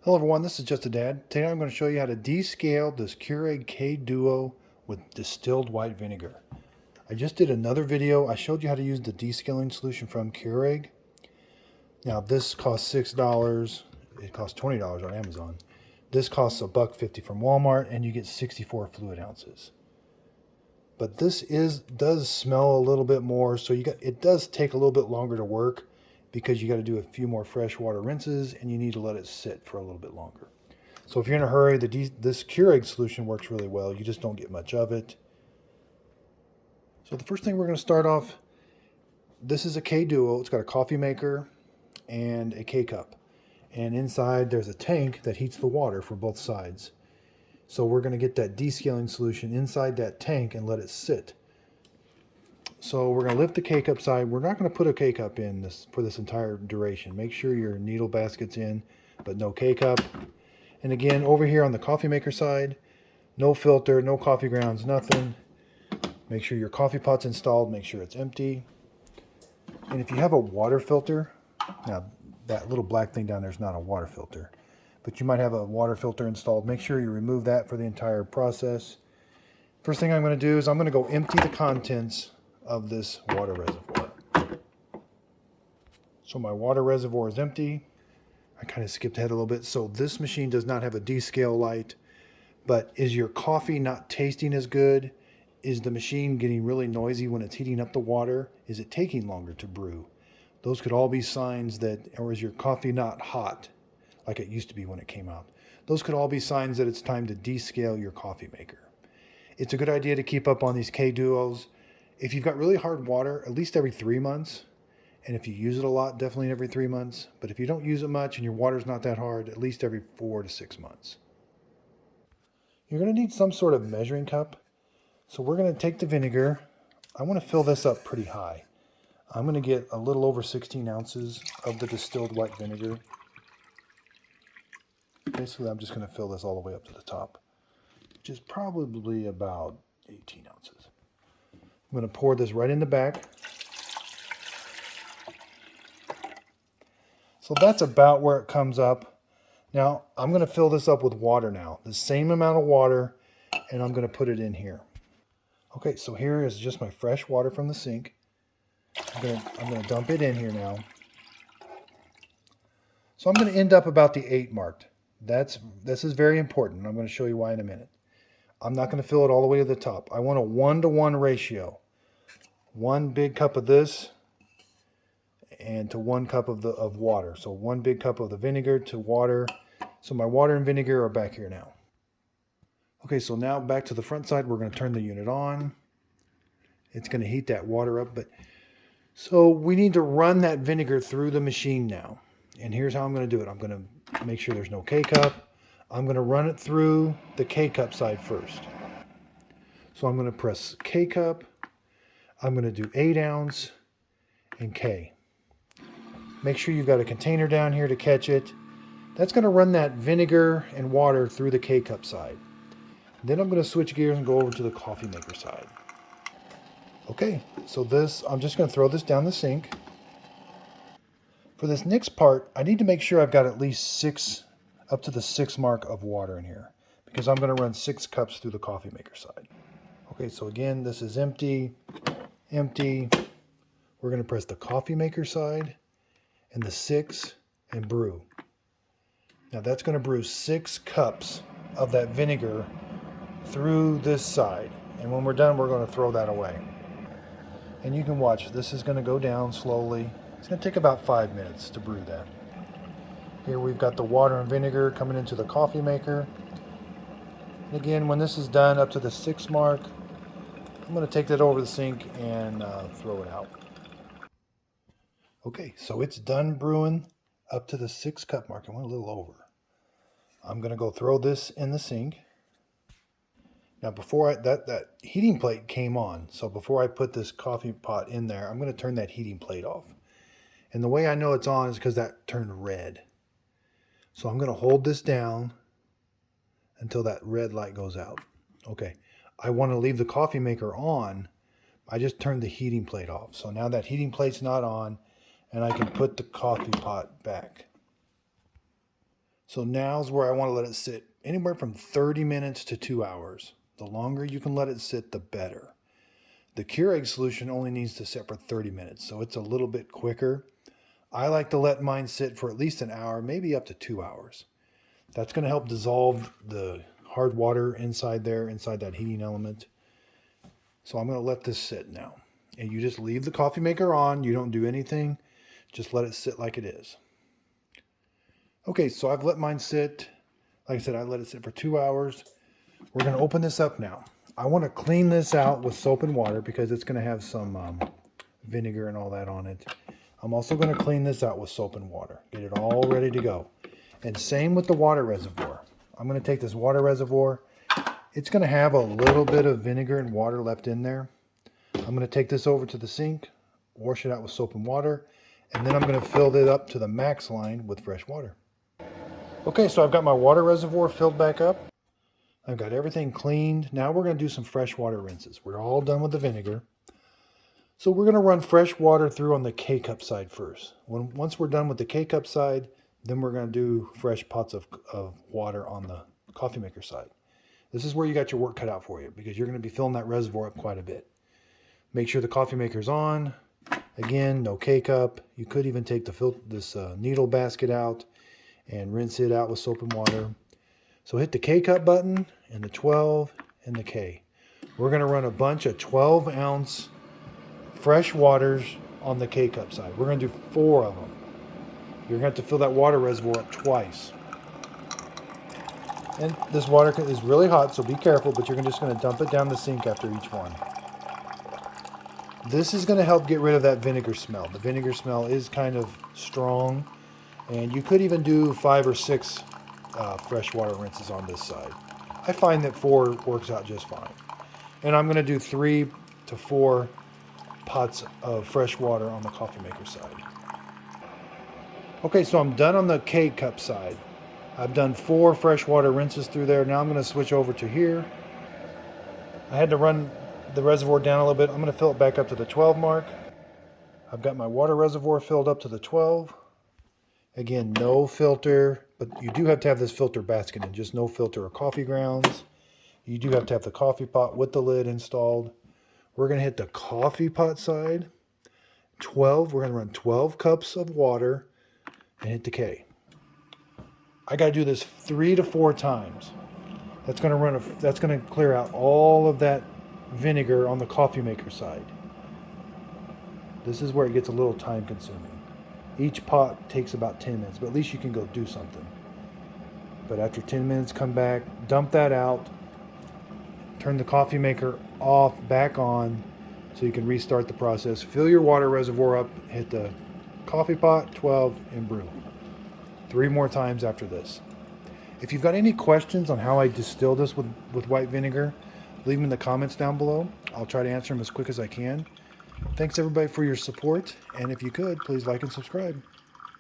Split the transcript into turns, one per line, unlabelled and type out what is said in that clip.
Hello everyone, this is Just a Dad. Today I'm going to show you how to descale this Keurig K-Duo with distilled white vinegar. I just did another video. I showed you how to use the descaling solution from Keurig. Now this costs $6. It costs $20 on Amazon. This costs $1.50 from Walmart and you get 64 fluid ounces. But this does smell a little bit more, so it does take a little bit longer to work because you got to do a few more freshwater rinses and you need to let it sit for a little bit longer. So if you're in a hurry, this Keurig solution works really well. You just don't get much of it. So the first thing we're going to start off, this is a K-Duo. It's got a coffee maker and a K-Cup. And inside there's a tank that heats the water for both sides. So we're going to get that descaling solution inside that tank and let it sit. So we're going to lift the K-Cup side. We're not going to put a K-Cup in for this entire duration. Make sure your needle basket's in, but no K-Cup. And again, over here on the coffee maker side, no filter, no coffee grounds, nothing. Make sure your coffee pot's installed. Make sure it's empty. And if you have a water filter, now that little black thing down there is not a water filter, but you might have a water filter installed. Make sure you remove that for the entire process. First thing I'm going to do is I'm going to go empty the contents of this water reservoir. So my water reservoir is empty. I kind of skipped ahead a little bit. So this machine does not have a descale light, but is your coffee not tasting as good? Is the machine getting really noisy when it's heating up the water? Is it taking longer to brew? Those could all be signs that, or is your coffee not hot like it used to be when it came out? Those could all be signs that it's time to descale your coffee maker. It's a good idea to keep up on these K-Duos. If you've got really hard water, at least every 3 months. And if you use it a lot, definitely every 3 months. But if you don't use it much and your water's not that hard, at least every 4 to 6 months. You're going to need some sort of measuring cup. So we're going to take the vinegar. I want to fill this up pretty high. I'm going to get a little over 16 ounces of the distilled white vinegar. Basically, I'm just going to fill this all the way up to the top, which is probably about 18 ounces. I'm going to pour this right in the back. So that's about where it comes up. Now, I'm going to fill this up with water now, the same amount of water, and I'm going to put it in here. Okay, so here is just my fresh water from the sink. I'm going to dump it in here now. So I'm going to end up about the 8 mark. This is very important. I'm going to show you why in a minute. I'm not going to fill it all the way to the top. I want a 1-to-1 ratio. 1 big cup of this and to 1 cup of water. So 1 big cup of the vinegar to water. So my water and vinegar are back here now. Okay, so now back to the front side, we're going to turn the unit on. It's going to heat that water up. So we need to run that vinegar through the machine now. And here's how I'm going to do it. I'm going to make sure there's no K-Cup. I'm going to run it through the K-Cup side first. So I'm going to press K-Cup. I'm going to do 8 ounce and K. Make sure you've got a container down here to catch it. That's going to run that vinegar and water through the K-Cup side. Then I'm going to switch gears and go over to the coffee maker side. Okay, so I'm just going to throw this down the sink. For this next part, I need to make sure I've got at least 6, up to the 6 mark of water in here, because I'm going to run 6 cups through the coffee maker side. Okay, so again, this is empty, empty. We're going to press the coffee maker side and the 6 and brew. Now that's going to brew 6 cups of that vinegar through this side. And when we're done, we're going to throw that away. And you can watch, this is going to go down slowly. It's going to take about 5 minutes to brew that. Here we've got the water and vinegar coming into the coffee maker. And again, when this is done up to the 6 mark, I'm going to take that over the sink and throw it out. Okay, so it's done brewing up to the 6 cup mark. I went a little over. I'm going to go throw this in the sink. Now before that heating plate came on, so before I put this coffee pot in there, I'm going to turn that heating plate off. And the way I know it's on is because that turned red. So I'm going to hold this down until that red light goes out. Okay, I want to leave the coffee maker on. I just turned the heating plate off. So now that heating plate's not on, and I can put the coffee pot back. So now's where I want to let it sit anywhere from 30 minutes to 2 hours. The longer you can let it sit, the better. The Keurig solution only needs to sit for 30 minutes, so it's a little bit quicker. I like to let mine sit for at least an hour, maybe up to 2 hours. That's going to help dissolve the hard water inside there, inside that heating element. So I'm going to let this sit now. And you just leave the coffee maker on. You don't do anything. Just let it sit like it is. Okay, so I've let mine sit. Like I said, I let it sit for 2 hours. We're going to open this up now. I want to clean this out with soap and water because it's going to have some vinegar and all that on it. I'm also going to clean this out with soap and water. Get it all ready to go. And same with the water reservoir. I'm going to take this water reservoir. It's going to have a little bit of vinegar and water left in there. I'm going to take this over to the sink, wash it out with soap and water, and then I'm going to fill it up to the max line with fresh water. Okay, so I've got my water reservoir filled back up. I've got everything cleaned. Now we're going to do some fresh water rinses. We're all done with the vinegar. So we're going to run fresh water through on the K-cup side first. Once we're done with the K-cup side, then we're going to do fresh pots of water on the coffee maker side. This is where you got your work cut out for you because you're going to be filling that reservoir up quite a bit. Make sure the coffee maker's on. Again, no K-cup. You could even take this needle basket out and rinse it out with soap and water. So hit the K-cup button and the 12 and the K. We're going to run a bunch of 12-ounce fresh waters on the K-cup side. We're going to do 4 of them. You're going to have to fill that water reservoir up twice. And this water is really hot, so be careful, but you're just going to dump it down the sink after each one. This is going to help get rid of that vinegar smell. The vinegar smell is kind of strong, and you could even do 5 or 6 fresh water rinses on this side. I find that 4 works out just fine. And I'm going to do 3 to 4 pots of fresh water on the coffee maker side. Okay, so I'm done on the K-cup side. I've done 4 fresh water rinses through there. Now I'm going to switch over to here. I had to run the reservoir down a little bit. I'm going to fill it back up to the 12 mark. I've got my water reservoir filled up to the 12. Again, no filter, but you do have to have this filter basket in, just no filter or coffee grounds. You do have to have the coffee pot with the lid installed. We're going to hit the coffee pot side. We're going to run 12 cups of water and hit the K. I got to do this 3 to 4 times. That's going to clear out all of that vinegar on the coffee maker side. This is where it gets a little time consuming. Each pot takes about 10 minutes, but at least you can go do something. But after 10 minutes, come back, dump that out, turn the coffee maker off, back on, so you can restart the process. Fill your water reservoir up, hit the coffee pot, 12, and brew. 3 more times after this. If you've got any questions on how I distill this with white vinegar, leave them in the comments down below. I'll try to answer them as quick as I can. Thanks everybody for your support, and if you could, please like and subscribe.